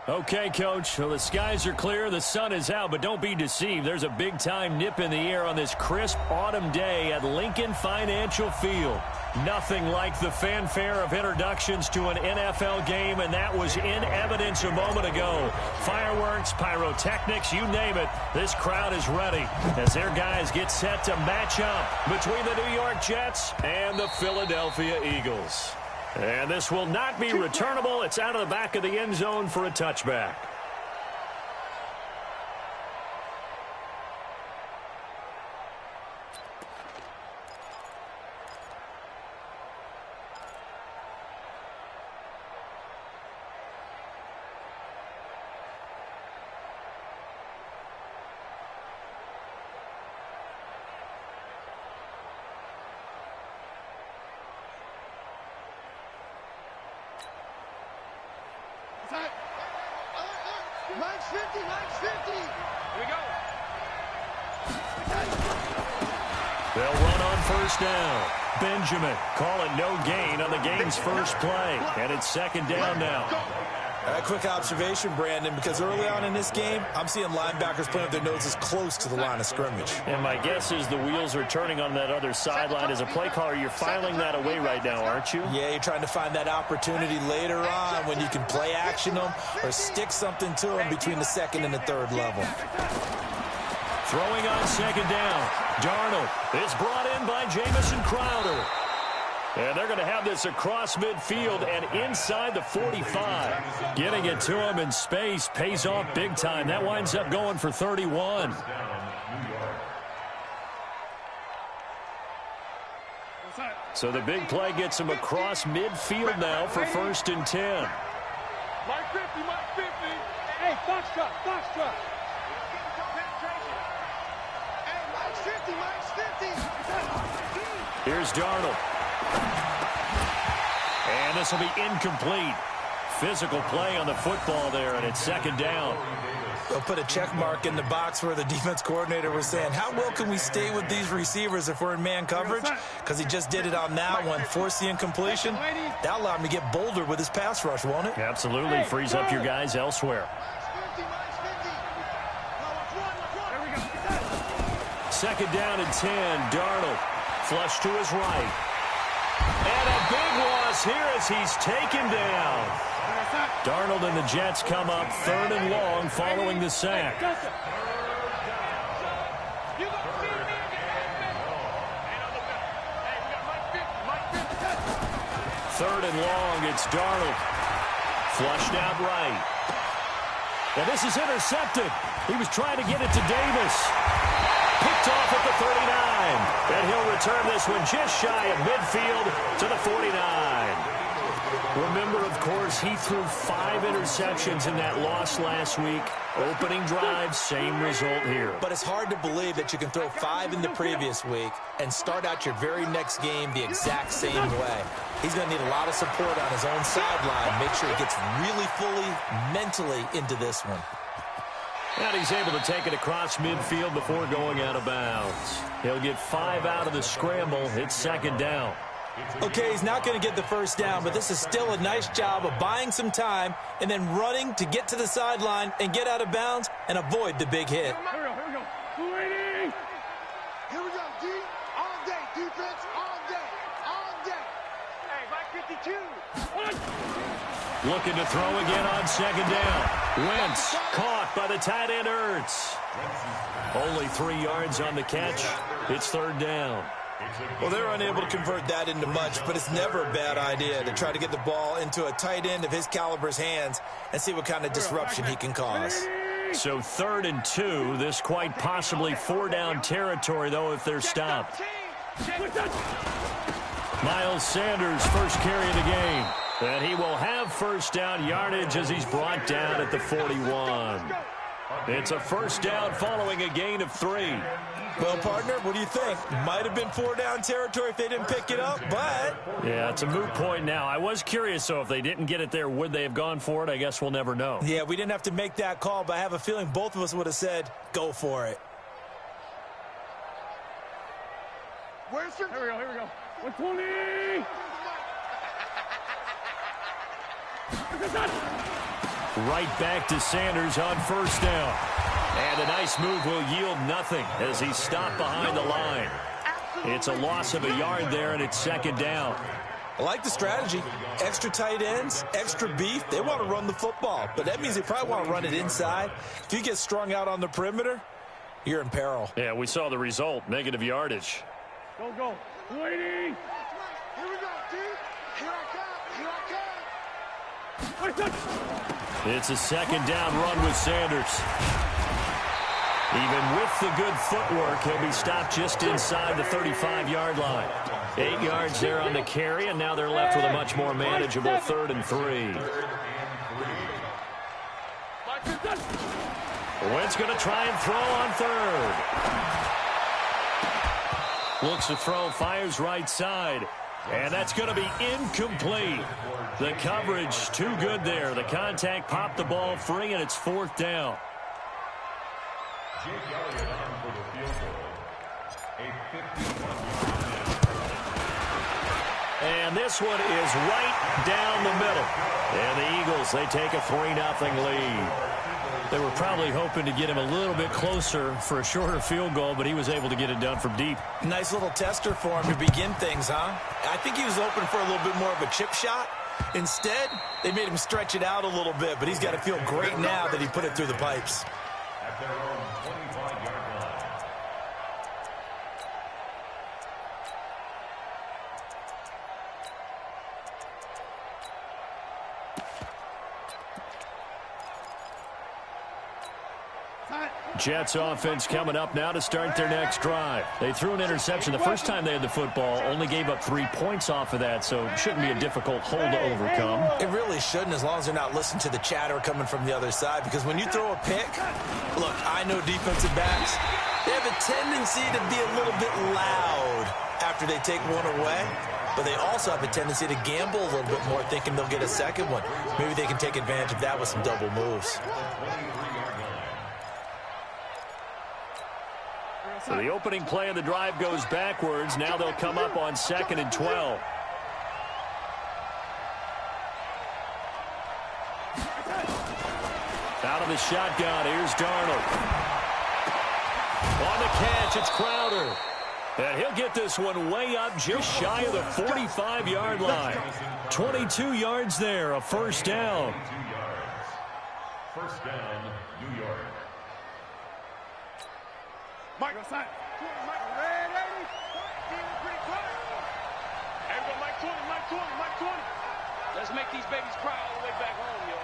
Okay, Coach, well, the skies are clear, the sun is out, but don't be deceived. There's a big-time nip in the air on this crisp autumn day at Lincoln Financial Field. Nothing like the fanfare of introductions to an NFL game, and that was in evidence a moment ago. Fireworks, pyrotechnics, you name it, this crowd is ready as their guys get set to match up between the New York Jets and the Philadelphia Eagles. And this will not be returnable. It's out of the back of the end zone for a touchback. Mike's 50, Mike's 50. Here we go. They'll run on first down. Benjamin, call it no gain on the game's first play. And it's second down now. A quick observation, Brandon, because early on in this game, I'm seeing linebackers playing with their noses close to the line of scrimmage. And my guess is the wheels are turning on that other sideline. As a play caller, you're filing that away right now, aren't you? Yeah, you're trying to find that opportunity later on when you can play action them or stick something to them between the second and the third level. Throwing on second down. Darnold is brought in by Jamison Crowder. And they're going to have this across midfield and inside the 45. Getting it to him in space pays off big time. That winds up going for 31. So the big play gets him across midfield now for 1st and 10. Mike 50, Mike 50. Hey, Foxtrot, Foxtrot. Hey, Mike's 50, Mike's 50. Here's Darnold. And this will be incomplete. Physical play on the football there, and it's second down. They'll put a check mark in the box where the defense coordinator was saying, how well can we stay with these receivers if we're in man coverage? Because he just did it on that one, forced the incompletion. That allowed him to get bolder with his pass rush, won't it? Absolutely. Frees up your guys elsewhere. Second down and 10. Darnold flush to his right. And a big loss here as he's taken down. Darnold and the Jets come up 3rd and long following the sack. 3rd and long, it's Darnold. Flushed out right. And this is intercepted. He was trying to get it to Davis. Picked off at the 39. And he'll return this one just shy of midfield to the 49. Remember, of course, he threw 5 interceptions in that loss last week. Opening drive, same result here. But it's hard to believe that you can throw 5 in the previous week and start out your very next game the exact same way. He's going to need a lot of support on his own sideline. Make sure he gets really fully mentally into this one. And he's able to take it across midfield before going out of bounds. He'll get 5 out of the scramble. It's second down. Okay, he's not going to get the first down, but this is still a nice job of buying some time and then running to get to the sideline and get out of bounds and avoid the big hit. Here we go, here we go. 280. Here we go, D. All day, defense, all day, all day. Hey, Mike 52. Looking to throw again on second down. Wentz caught by the tight end Ertz. Only 3 yards on the catch. It's third down. Well, they're unable to convert that into much, but it's never a bad idea to try to get the ball into a tight end of his caliber's hands and see what kind of disruption he can cause. So 3rd and 2. This quite possibly 4-down territory, though, if they're stopped. Miles Sanders, first carry of the game. And he will have first down yardage as he's brought down at the 41. It's a first down following a gain of 3. Well, partner, what do you think? Might have been 4-down territory if they didn't pick it up, but... Yeah, it's a moot point now. I was curious, though, if they didn't get it there, would they have gone for it? I guess we'll never know. Yeah, we didn't have to make that call, but I have a feeling both of us would have said, go for it. Where's your... Here we go, here we go. 120. Right back to Sanders on first down. And a nice move will yield nothing as he's stopped behind the line. It's a loss of a yard there, and it's second down. I like the strategy. Extra tight ends, extra beef. They want to run the football, but that means they probably want to run it inside. If you get strung out on the perimeter, you're in peril. Yeah, we saw the result, negative yardage. Go. Waiting. Here we go, dude. Here I come. It's a second down run with Sanders. Even with the good footwork, he'll be stopped just inside the 35-yard line. 8 yards there on the carry, and now they're left with a much more manageable 3rd and 3. Wentz going to try and throw on 3rd. Looks to throw, fires right side. And that's going to be incomplete. The coverage too good there. The contact popped the ball free, and it's 4th down. And this one is right down the middle. And the Eagles, they take a 3-0 lead. They were probably hoping to get him a little bit closer for a shorter field goal, but he was able to get it done from deep. Nice little tester for him to begin things, huh? I think he was open for a little bit more of a chip shot. Instead, they made him stretch it out a little bit, but he's got to feel great now that he put it through the pipes. At their own 25-yard line. Jets offense coming up now to start their next drive. They threw an interception the first time they had the football, only gave up 3 points off of that, so it shouldn't be a difficult hole to overcome. It really shouldn't, as long as they're not listening to the chatter coming from the other side, because when you throw a pick, look, I know defensive backs, they have a tendency to be a little bit loud after they take one away, but they also have a tendency to gamble a little bit more, thinking they'll get a second one. Maybe they can take advantage of that with some double moves. So the opening play of the drive goes backwards. Now they'll come up on 2nd and 12. Out of the shotgun, here's Darnold. On the catch, it's Crowder. And he'll get this one way up just shy of the 45-yard line. 22 yards there, a first down. First down, New York. Mike, outside. Mike, red 80. Feeling pretty close. Everybody, Mike 20. Let's make these babies cry all the way back home, yo.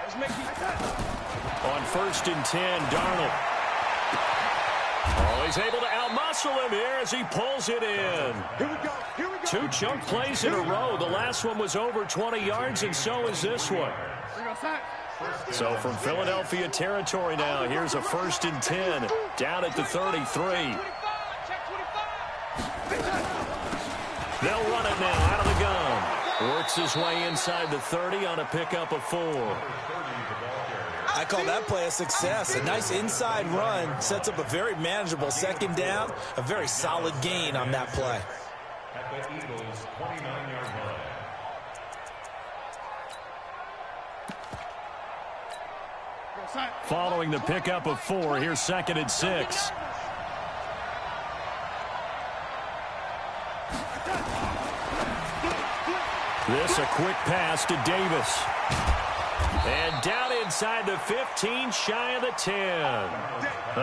Let's make these... On 1st and 10, Darnold. Oh, he's able to outmuscle him here as he pulls it in. Here we go. 2 chunk plays in a row. The last one was over 20 yards, and so is this one. So from Philadelphia territory now, here's a 1st and 10 down at the 33. They'll run it now out of the gun. Works his way inside the 30 on a pickup of 4. I call that play a success. A nice inside run sets up a very manageable second down, a very solid gain on that play. At the Eagles' 29-yard line. Following the pickup of 4, here's 2nd and 6. This a quick pass to Davis. And down inside the 15, shy of the 10.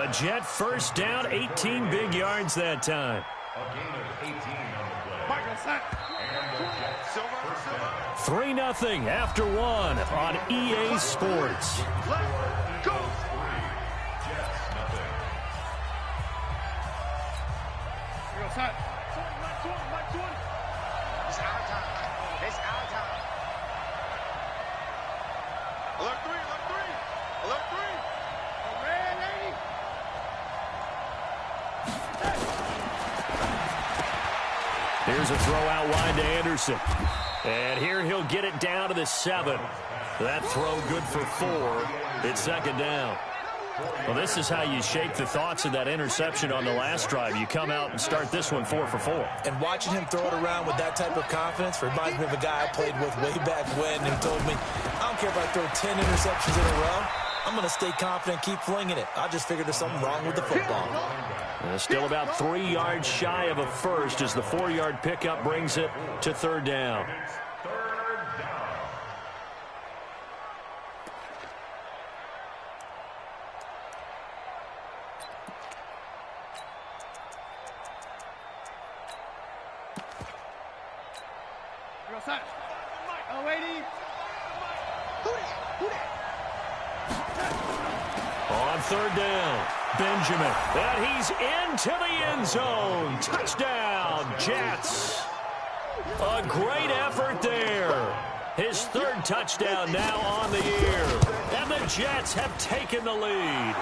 A Jet first down, 18 big yards that time. A gain of 18 on the play. And the Jets first down. 3-0 after 1 on EA Sports. Let's go. Jets, nothing. Outside. Mike 20. It's our time. Alert 3. Red 80. Here's a throw out wide to Anderson. And here he'll get it down to the 7. That throw good for 4. It's second down. Well, this is how you shake the thoughts of that interception on the last drive. You come out and start this one 4 for 4. And watching him throw it around with that type of confidence reminds me of a guy I played with way back when who told me, I don't care if I throw 10 interceptions in a row. I'm going to stay confident, keep flinging it. I just figured there's something wrong with the football. Still about 3 yards shy of a first as the 4-yard pickup brings it to third down. On third down, Benjamin, and he's into the end zone. Touchdown, Jets. A great effort there. His third touchdown now on the year, and the Jets have taken the lead.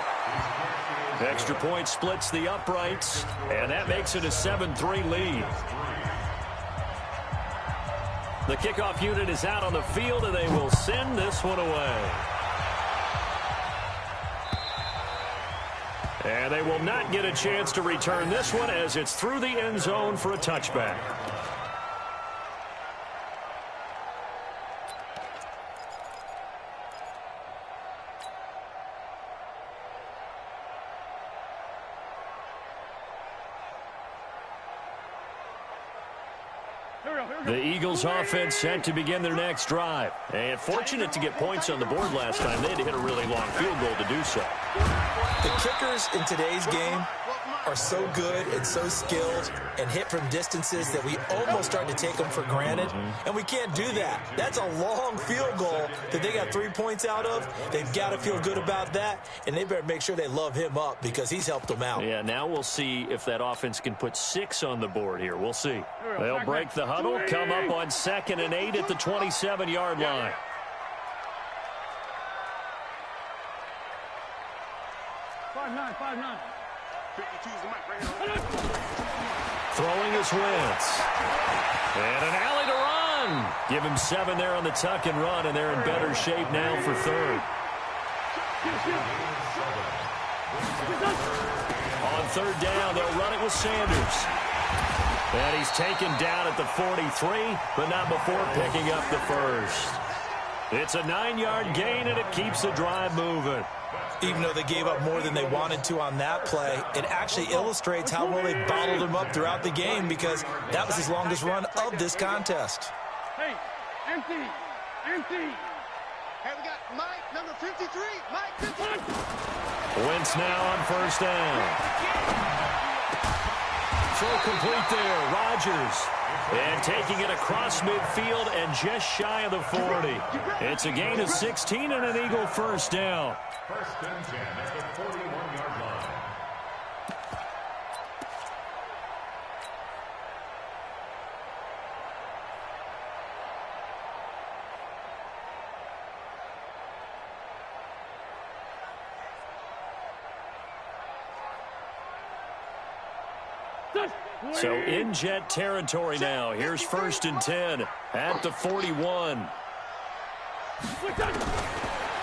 Extra point splits the uprights, and that makes it a 7-3 lead. The kickoff unit is out on the field, and they will send this one away. And they will not get a chance to return this one as it's through the end zone for a touchback. The Eagles offense set to begin their next drive. And fortunate to get points on the board last time. They had to hit a really long field goal to do so. The kickers in today's game are so good and so skilled and hit from distances that we almost start to take them for granted. And we can't do that. That's a long field goal that they got 3 points out of. They've got to feel good about that, and they better make sure they love him up because he's helped them out. Yeah, now we'll see if that offense can put 6 on the board here. We'll see. They'll break the huddle, come up on 2nd and 8 at the 27-yard line. Throwing is Wentz. And an alley to run. Give him 7 there on the tuck and run, and they're in better shape now for third. On third down, they'll run it with Sanders. And he's taken down at the 43, but not before picking up the first. It's a 9-yard gain, and it keeps the drive moving. Even though they gave up more than they wanted to on that play, it actually illustrates how well they bottled him up throughout the game because that was his longest run of this contest. Hey, empty. Hey, we got Mike, number 53. Mike, 53. Wentz now on first down. Throw complete there, Rodgers. And taking it across midfield and just shy of the 40. It's a gain of 16 and an Eagle first down. First and 10 at the 41-yard line. So in Jet territory now. Here's 1st and 10 at the 41.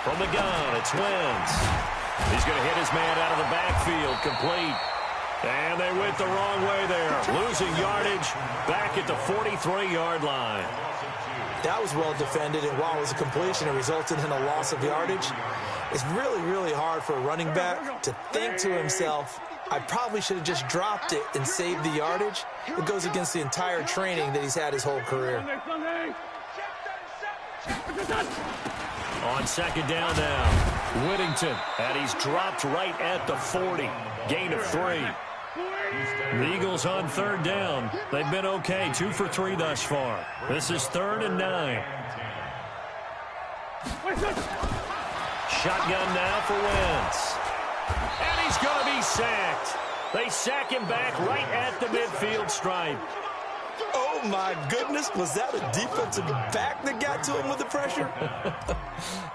From the gun, it's Wentz. He's going to hit his man out of the backfield, complete. And they went the wrong way there. Losing yardage back at the 43-yard line. That was well defended, and while it was a completion, it resulted in a loss of yardage. It's really, really hard for a running back to think to himself, I probably should have just dropped it and saved the yardage. It goes against the entire training that he's had his whole career. On 2nd down now, Whittington, and he's dropped right at the 40. Gain of 3. The Eagles on 3rd down. They've been okay, 2 for 3 thus far. This is 3rd and 9. Shotgun now for Wentz. And he's going to be sacked. They sack him back right at the midfield stripe. Oh, my goodness. Was that a defensive back that got to him with the pressure?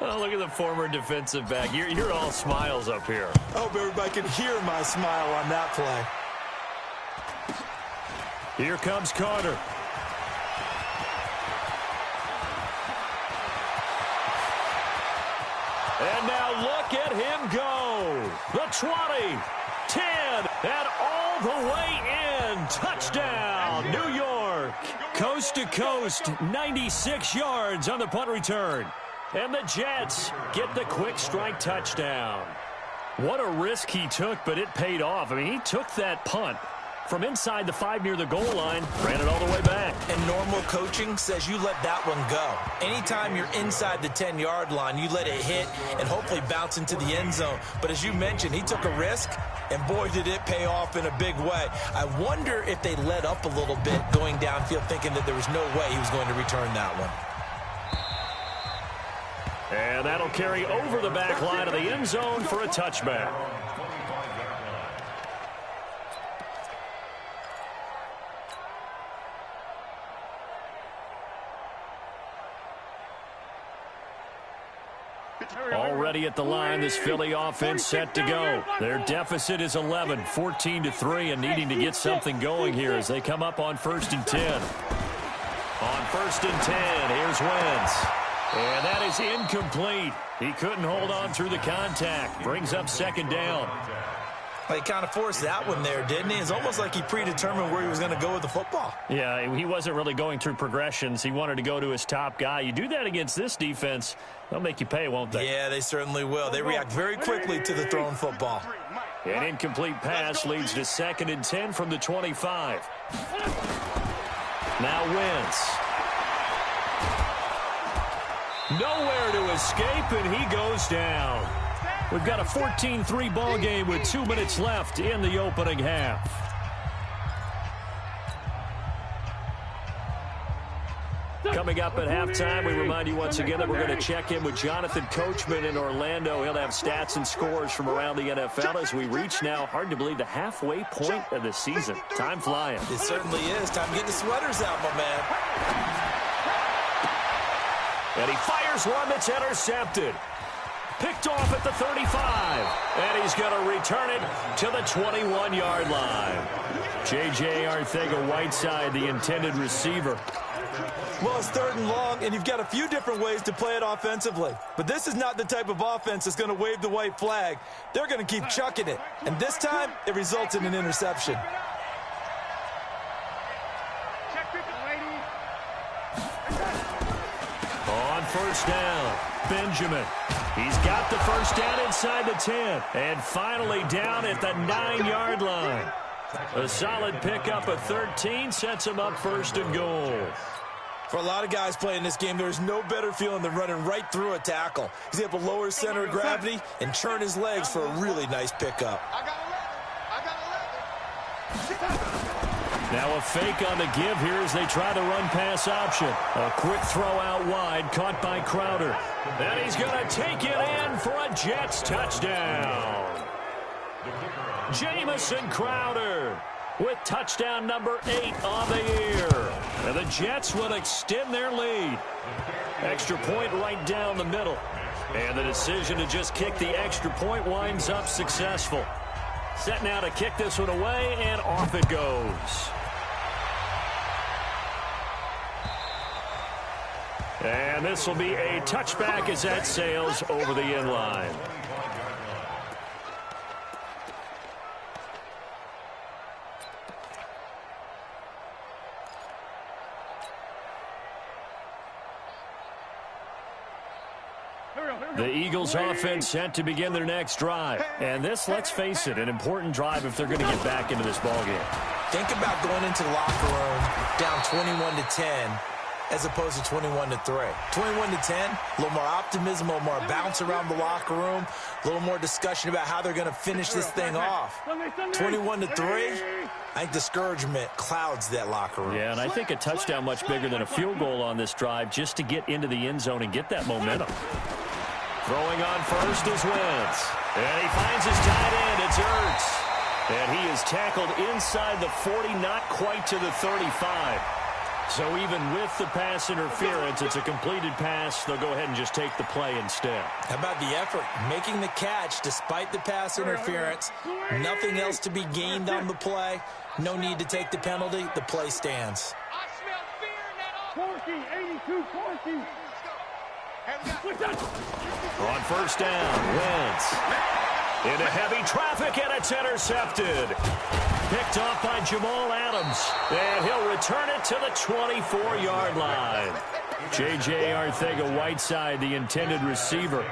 Oh, look at the former defensive back. You're all smiles up here. I hope everybody can hear my smile on that play. Here comes Carter. And now look at him go. go. The 20, 10, and all the way in. Touchdown, New York. Coast to coast, 96 yards on the punt return. And the Jets get the quick strike touchdown. What a risk he took, but it paid off. I mean, he took that punt from inside the 5 near the goal line, ran it all the way back. And normal coaching says you let that one go. Anytime you're inside the 10-yard line, you let it hit and hopefully bounce into the end zone. But as you mentioned, he took a risk, and boy, did it pay off in a big way. I wonder if they let up a little bit going downfield, thinking that there was no way he was going to return that one. And that'll carry over the back line of the end zone for a touchback. Already at the line, this Philly offense set to go. Their deficit is 11, 14-3, and needing to get something going here as they come up on 1st and 10. On 1st and 10, here's Wentz. And that is incomplete. He couldn't hold on through the contact. Brings up 2nd down. He kind of forced that one there, didn't he? It's almost like he predetermined where he was going to go with the football. Yeah, he wasn't really going through progressions. He wanted to go to his top guy. You do that against this defense, they'll make you pay, won't they? Yeah, they certainly will. They react very quickly to the thrown football. An incomplete pass leads to 2nd and 10 from the 25. Now Wentz. Nowhere to escape, and he goes down. We've got a 14-3 ball game with 2 minutes left in the opening half. Coming up at halftime, we remind you once again that we're going to check in with Jonathan Coachman in Orlando. He'll have stats and scores from around the NFL as we reach now, hard to believe, the halfway point of the season. Time flying. It certainly is. Time to get the sweaters out, my man. And he fires one that's intercepted. Picked off at the 35. And he's going to return it to the 21-yard line. J.J. Arcega-Whiteside, the intended receiver. Well, it's 3rd and long, and you've got a few different ways to play it offensively. But this is not the type of offense that's going to wave the white flag. They're going to keep chucking it. And this time, it results in an interception. On 1st down, Benjamin. He's got the 1st down inside the 10. And finally down at the 9-yard line. A solid pickup of 13 sets him up 1st and goal. For a lot of guys playing this game, there's no better feeling than running right through a tackle. He's able to lower his center of gravity and churn his legs for a really nice pickup. Now a fake on the give here as they try the run-pass option. A quick throw out wide, caught by Crowder. And he's going to take it in for a Jets touchdown. Jamison Crowder with touchdown number 8 on the year. And the Jets will extend their lead. Extra point right down the middle. And the decision to just kick the extra point winds up successful. Set now to kick this one away, and off it goes. And this will be a touchback as that sails over the end line. The Eagles offense set to begin their next drive. And this, let's face it, an important drive if they're going to get back into this ballgame. Think about going into the locker room down 21-10 as opposed to 21-3. 21-10, a little more optimism, a little more bounce around the locker room, a little more discussion about how they're going to finish this thing off. 21-3, I think discouragement clouds that locker room. Yeah, and I think a touchdown much bigger than a field goal on this drive just to get into the end zone and get that momentum. Throwing on first is Wentz. And he finds his tight end. It's Ertz. And he is tackled inside the 40, not quite to the 35. So even with the pass interference, it's a completed pass. They'll go ahead and just take the play instead. How about the effort? Making the catch despite the pass interference. Nothing else to be gained on the play. No need to take the penalty. The play stands. I smell fear in that offense. 82-40. On first down, Wentz. Into heavy traffic, and it's intercepted. Picked off by Jamal Adams. And he'll return it to the 24-yard line. J.J. Arcega-Whiteside, the intended receiver.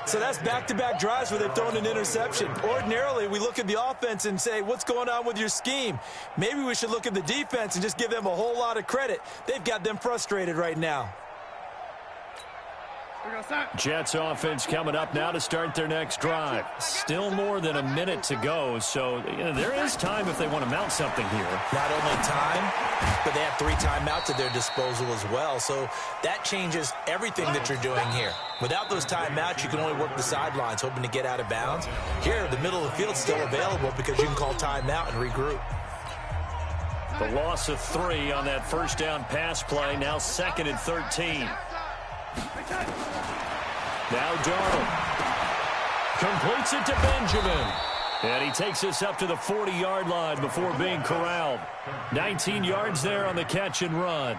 So that's back-to-back drives where they've thrown an interception. Ordinarily, we look at the offense and say, what's going on with your scheme? Maybe we should look at the defense and just give them a whole lot of credit. They've got them frustrated right now. Jets offense coming up now to start their next drive. Still more than a minute to go, so there is time if they want to mount something here. Not only time, but they have 3 timeouts at their disposal as well, so that changes everything that you're doing here. Without those timeouts, you can only work the sidelines, hoping to get out of bounds. Here, the middle of the field's still available because you can call timeout and regroup. The loss of 3 on that first down pass play, now 2nd and 13. Now Darnold completes it to Benjamin. And he takes us up to the 40-yard line before being corralled. 19 yards there on the catch and run.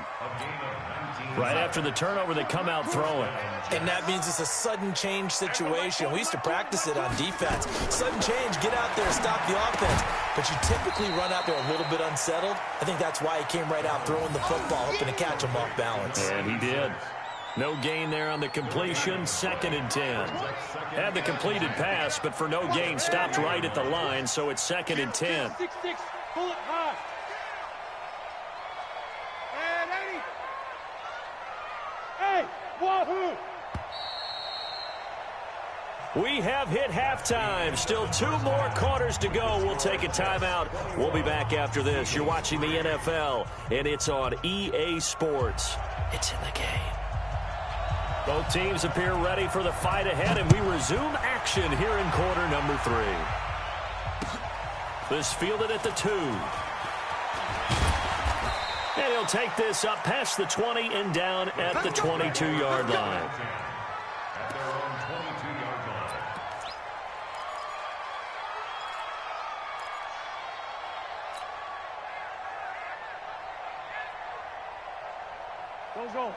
Right after the turnover, they come out throwing. And that means it's a sudden change situation. We used to practice it on defense. Sudden change, get out there, stop the offense. But you typically run out there a little bit unsettled. I think that's why he came right out throwing the football, hoping to catch him off balance. And he did. No gain there on the completion, 2nd and 10. Had the completed pass, but for no gain, stopped right at the line, so it's 2nd and 10. 6-6, pull it high. And 80. Hey, wahoo! We have hit halftime. Still 2 more quarters to go. We'll take a timeout. We'll be back after this. You're watching the NFL, and it's on EA Sports. It's in the game. Both teams appear ready for the fight ahead, and we resume action here in quarter number 3. This fielded at the 2. And he'll take this up past the 20 and down at the 22-yard line.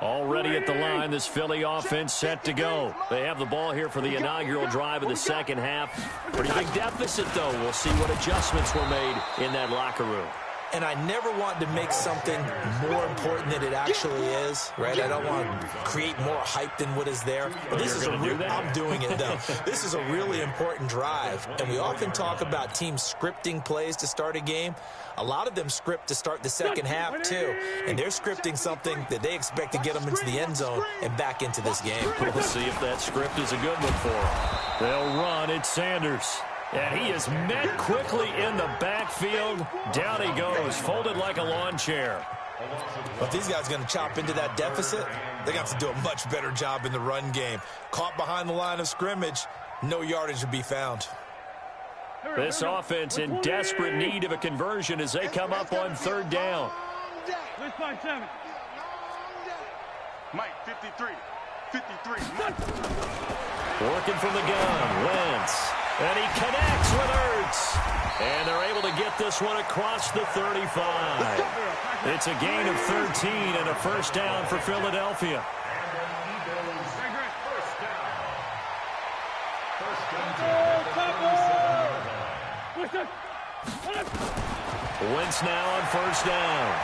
Already at the line, this Philly offense set to go. They have the ball here for the inaugural drive of the second half. Pretty big deficit, though. We'll see what adjustments were made in that locker room. And I never want to make something more important than it actually is, right? I don't want to create more hype than what is there. But this is I'm doing it, though. This is a really important drive. And we often talk about teams scripting plays to start a game. A lot of them script to start the second half, too. And they're scripting something that they expect to get them into the end zone and back into this game. We'll see if that script is a good one for them. They'll run. It's Sanders. And he is met quickly in the backfield. Down he goes, folded like a lawn chair. But if these guys are going to chop into that deficit, they got to do a much better job in the run game. Caught behind the line of scrimmage, no yardage to be found. This offense in desperate need of a conversion as they come up on 3rd down. Mike, 53. 53. Working from the gun, Wentz. And he connects with Ertz. And they're able to get this one across the 35. It's a gain of 13 and a first down for Philadelphia. Wentz now on 1st down.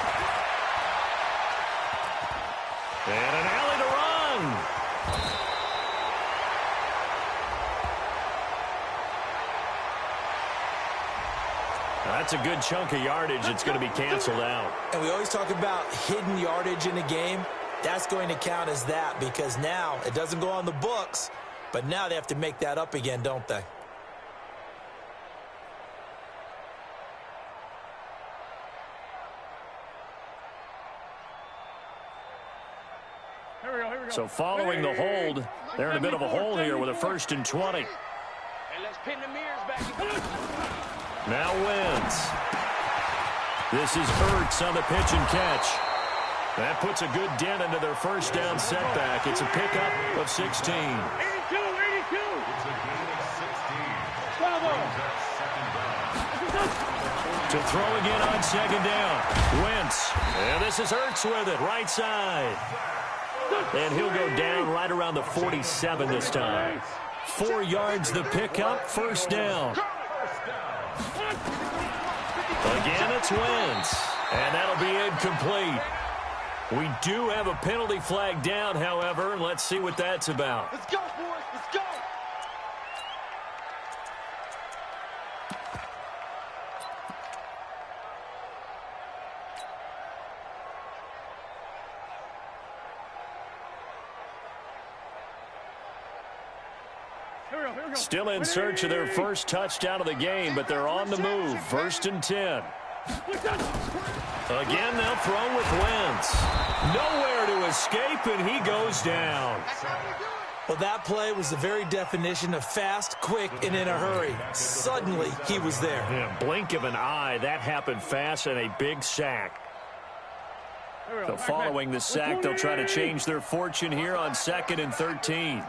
And an alley to run. That's a good chunk of yardage. It's going to be canceled out. And we always talk about hidden yardage in a game. That's going to count as that because now it doesn't go on the books, but now they have to make that up again, don't they? So following the hold, they're in a bit of a hole here with a 1st and 20. And let's pin the mirrors back. Now Wentz. This is Ertz on the pitch and catch. That puts a good dent into their first down setback. It's a pickup of 16. 82, 82. It's a gain of 16. Bravo. To throw again on 2nd down. Wentz. And this is Ertz with it, right side. And he'll go down right around the 47 this time. 4 yards the pickup, first down. Again, it's Wentz, and that'll be incomplete. We do have a penalty flag down, however, and let's see what that's about. Let's go, boys. Let's go. Still in search of their first touchdown of the game, but they're on the move. 1st and 10. Again, they'll throw with Wentz. Nowhere to escape, and he goes down. Well, that play was the very definition of fast, quick, and in a hurry. Suddenly, he was there. Yeah, blink of an eye, that happened fast, and a big sack. So following the sack, they'll try to change their fortune here on 2nd and 13.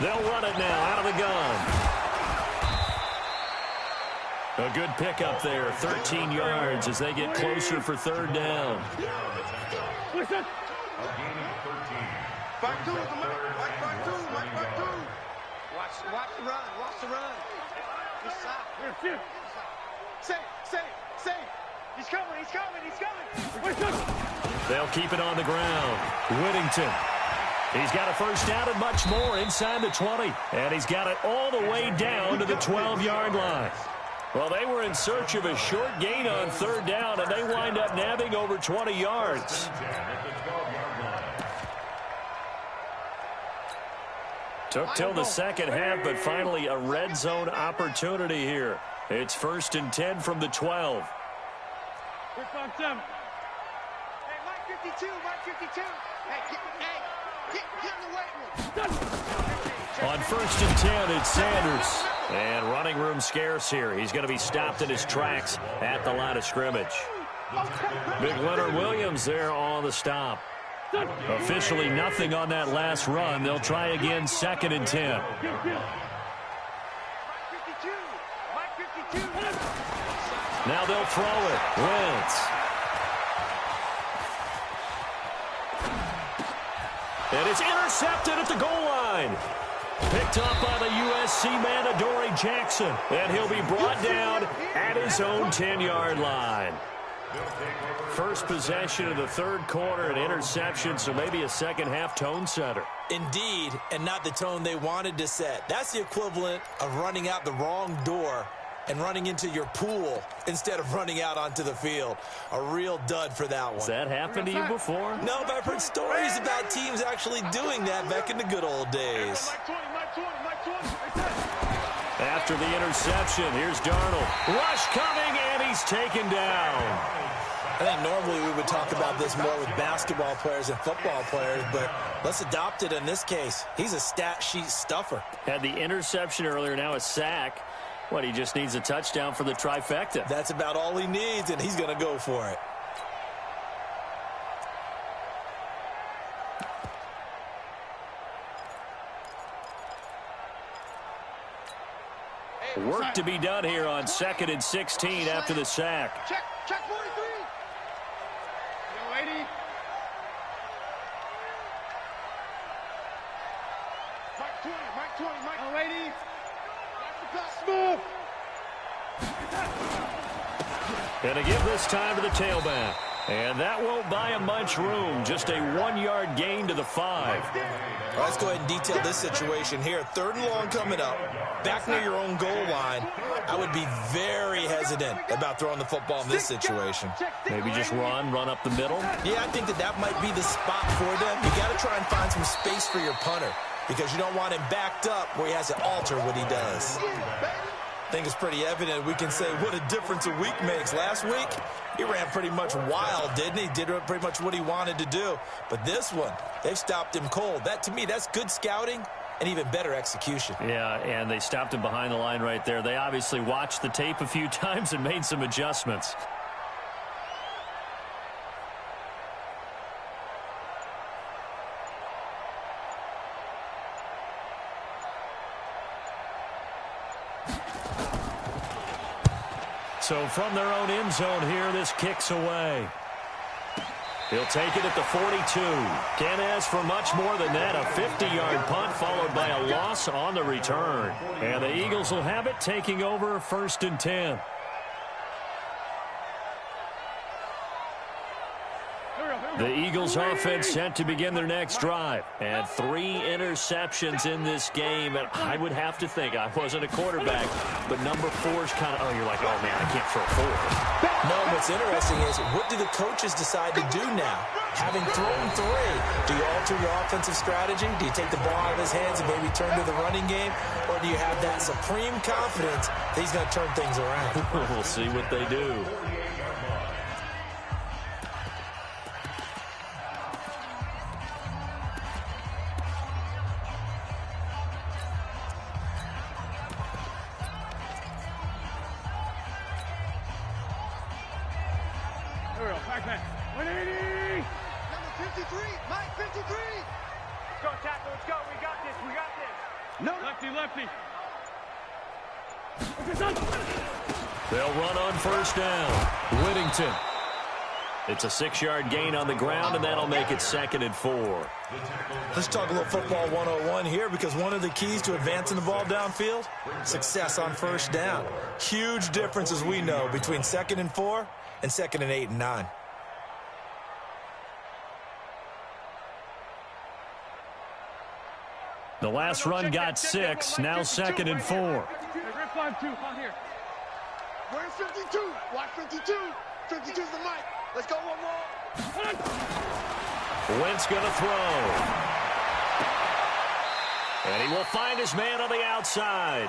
They'll run it now out of the gun. A good pickup there, 13 yards as they get closer for 3rd down. Back two, back two. Watch the run. This side. Say. He's coming. They'll keep it on the ground. Whittington. He's got a first down and much more inside the 20. And he's got it all the way down to the 12-yard line. Well, they were in search of a short gain on 3rd down, and they wind up nabbing over 20 yards. Took till the second half, but finally a red zone opportunity here. It's 1st and 10 from the 12. Hey, Mike 52. Hey, get in the weight room. On 1st and 10, it's Sanders. And running room scarce here. He's going to be stopped in his tracks at the line of scrimmage. Big Leonard Williams there on the stop. Officially nothing on that last run. They'll try again 2nd and 10. Now they'll throw it. Wentz. And it's intercepted at the goal line. Picked up by the USC man, Adoree Jackson. And he'll be brought down at his own 10-yard line. First possession of the 3rd quarter, an interception, so maybe a second-half tone setter. Indeed, and not the tone they wanted to set. That's the equivalent of running out the wrong door and running into your pool instead of running out onto the field. A real dud for that one. Has that happened to you before? No, but I've heard stories about teams actually doing that back in the good old days. After the interception, here's Darnold. Rush coming, and he's taken down. I think normally we would talk about this more with basketball players and football players, but let's adopt it in this case. He's a stat sheet stuffer. Had the interception earlier, now a sack. What, he just needs a touchdown for the trifecta. That's about all he needs, and he's going to go for it. Work to be done here on 2nd and 16 after the sack. Check 43. Yo, lady. Mike 20. Yo, lady. Smooth. And to give this time to the tailback. And that won't buy him much room. Just a 1-yard gain to the 5. All right, let's go ahead and detail this situation here. 3rd and long coming up. Back near your own goal line. I would be very hesitant about throwing the football in this situation. Maybe just run up the middle. Yeah, I think that might be the spot for them. You got to try and find some space for your punter because you don't want him backed up where he has to alter what he does. I think it's pretty evident. We can say what a difference a week makes. Last week, he ran pretty much wild, didn't he? Did pretty much what he wanted to do. But this one, they've stopped him cold. That, to me, that's good scouting and even better execution. Yeah, and they stopped him behind the line right there. They obviously watched the tape a few times and made some adjustments. So from their own end zone here, this kicks away. He'll take it at the 42. Can't ask for much more than that. A 50-yard punt followed by a loss on the return. And the Eagles will have it, taking over 1st and 10. The Eagles offense set to begin their next drive. And 3 interceptions in this game. And I would have to think, I wasn't a quarterback, but number 4 is kind of, oh, you're like, oh, man, I can't throw 4. No, what's interesting is, what do the coaches decide to do now? Having thrown 3, do you alter your offensive strategy? Do you take the ball out of his hands and maybe turn to the running game? Or do you have that supreme confidence that he's going to turn things around? We'll see what they do. They'll run on 1st down. Whittington. It's a 6-yard gain on the ground, and that'll make it 2nd and 4. Let's talk a little football 101 here, because one of the keys to advancing the ball downfield, success on 1st down. Huge difference, as we know, between 2nd and 4 and 2nd and 8 and 9. The last run got 6, now 2nd and 4. Where's 52? Watch 52. 52's the mic. Let's go one more. Wentz going to throw. And he will find his man on the outside.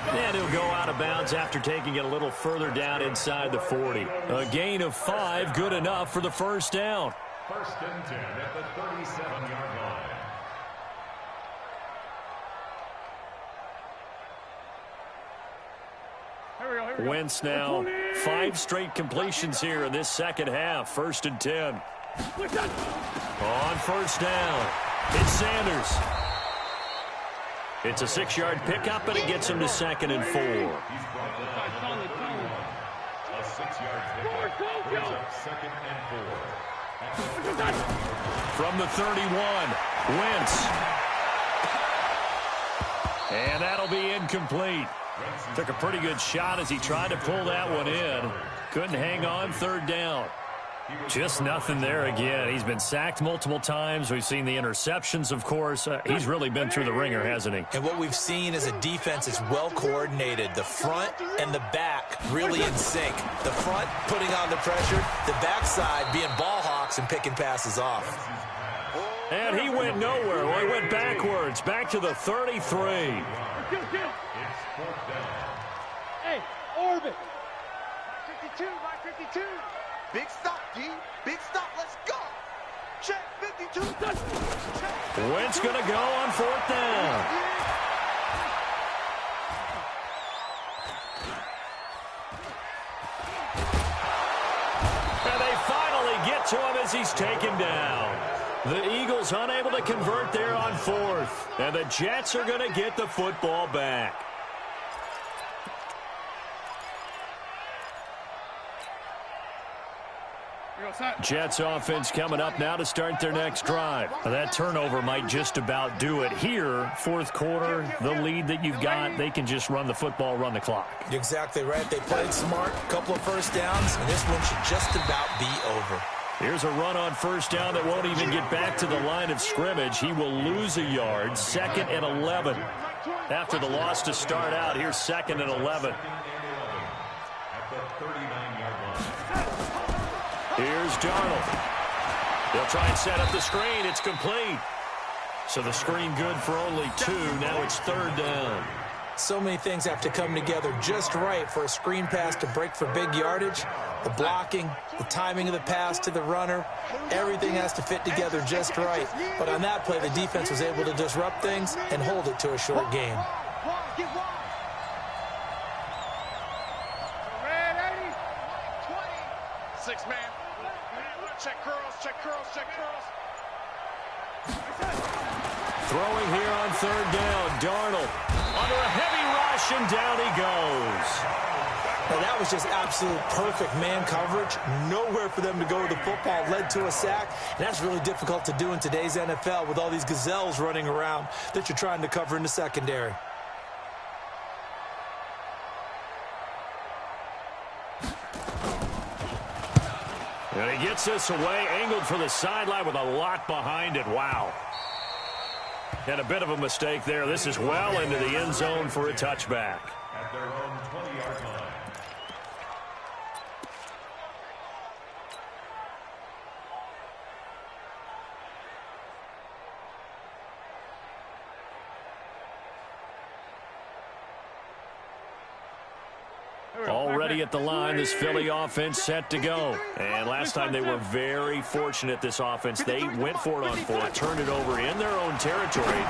And he'll go out of bounds after taking it a little further down inside the 40. A gain of 5, good enough for the 1st down. 1st and 10 at the 37-yard line. Wentz now 5 straight completions here in this 2nd half. 1st and 10. On 1st down, it's Sanders. It's a 6-yard pickup, and it gets him to 2nd and 4. A 6-yard pickup brings up 2nd and 4. From the 31, Wentz. And that'll be incomplete. Took a pretty good shot as he tried to pull that one in. Couldn't hang on 3rd down. Just nothing there again. He's been sacked multiple times. We've seen the interceptions, of course. He's really been through the ringer, hasn't he? And what we've seen is a defense that's well coordinated. The front and the back really in sync. The front putting on the pressure, the backside being ball hawks and picking passes off. And he went nowhere. Well, he went backwards, back to the 33. Hey, Orbit. 52, my 52. Big stop, D. Big stop. Let's go. Check 52. Check. Wentz going to go on 4th down. And they finally get to him as he's taken down. The Eagles unable to convert there on 4th. And the Jets are going to get the football back. Jets offense coming up now to start their next drive. That turnover might just about do it here. 4th quarter, the lead that you've got, they can just run the football, run the clock. You're exactly right. They played smart, a couple of 1st downs, and this one should just about be over. Here's a run on 1st down that won't even get back to the line of scrimmage. He will lose a yard. 2nd and 11. After the loss to start out, here's 2nd and 11. Here's Darnold. They'll try and set up the screen. It's complete. So the screen good for only 2. Now it's 3rd down. So many things have to come together just right for a screen pass to break for big yardage. The blocking, the timing of the pass to the runner, everything has to fit together just right. But on that play, the defense was able to disrupt things and hold it to a short game. Check curls, check curls, check curls. Throwing here on 3rd down, Darnold under a heavy rush, and down he goes. Now, that was just absolute perfect man coverage. Nowhere for them to go with the football. Led to a sack. And that's really difficult to do in today's NFL with all these gazelles running around that you're trying to cover in the secondary. And he gets this away, angled for the sideline with a lot behind it. Wow. And a bit of a mistake there. This is well into the end zone for a touchback. At their own 20-yard line. Already at the line, this Philly offense set to go. And last time they were very fortunate, this offense. They went for it on fourth, turned it over in their own territory,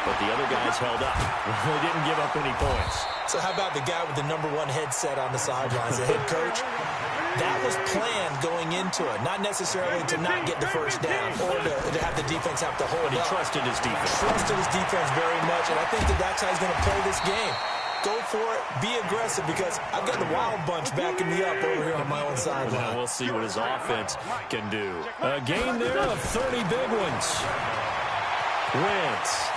but the other guys held up. They didn't give up any points. So how about the guy with the #1 headset on the sidelines, the head coach? That was planned going into it, not necessarily to not get the first down or to have the defense have to hold But he up. trusted his defense. Trusted his defense very much, and I think that's how he's going to play this game. Go for it, be aggressive, because I've got the wild bunch backing me up over here on my own sideline. Well, we'll see what his offense can do. A game there of 30 big ones. Wentz.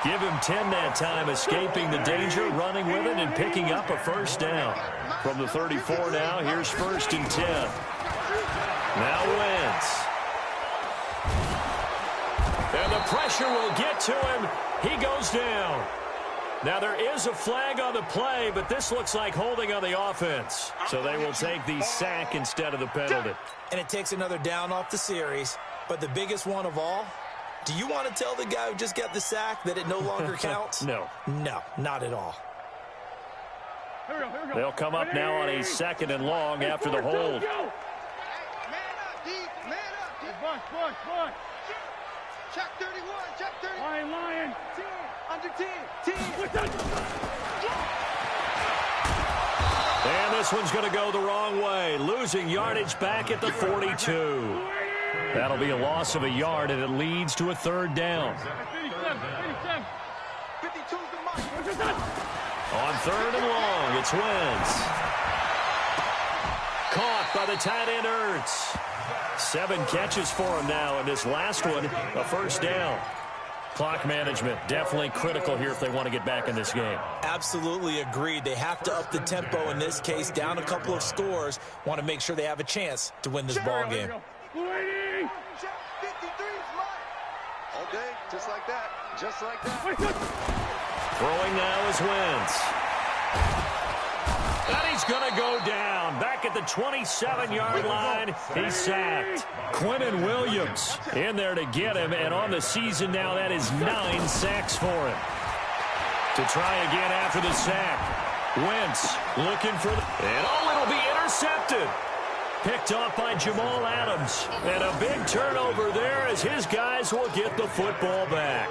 Give him 10 that time, escaping the danger, running with it, and picking up a first down. From the 34 now, here's 1st and 10. Now Wentz. And the pressure will get to him. He goes down. Now, there is a flag on the play, but this looks like holding on the offense. So they will take the sack instead of the penalty. And it takes another down off the series. But the biggest one of all, do you want to tell the guy who just got the sack that it no longer counts? No. No, not at all. They'll come up now on a 2nd and long after the hold. Man up, D. Man up, D. Bunch. Check 31, check 31. Lion. 10, under 10, 10. And this one's going to go the wrong way. Losing yardage back at the 42. That'll be a loss of a yard, and it leads to a 3rd down. 52's the mark. On 3rd and long, it's Wentz. Caught by the tight end Ertz. 7 catches for him now, and this last one, a first down. Clock management, definitely critical here if they want to get back in this game. Absolutely agreed. They have to up the tempo in this case, down a couple of scores. Want to make sure they have a chance to win this ball game. 53's mine. All day, just like that. Just like that. Throwing now is Wentz. And he's going to go down. Back at the 27-yard line, he's sacked. Quinnen Williams in there to get him, and on the season now, that is 9 sacks for him. To try again after the sack. Wentz looking for and it'll be intercepted. Picked off by Jamal Adams. And a big turnover there as his guys will get the football back.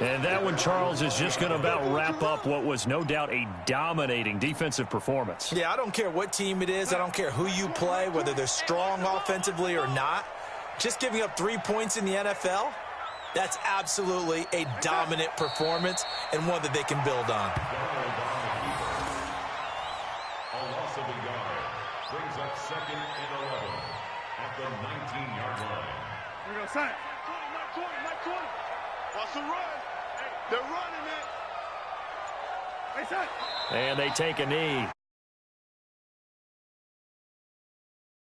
And that one, Charles, is just going to about wrap up what was no doubt a dominating defensive performance. Yeah, I don't care what team it is. I don't care who you play, whether they're strong offensively or not. Just giving up 3 points in the NFL, that's absolutely a dominant performance and one that they can build on. A loss of a yard brings up 2nd and 11 at the 19-yard line. Here we go, sack. My 20. Watch the run. They're running it. Hey, sack. And they take a knee.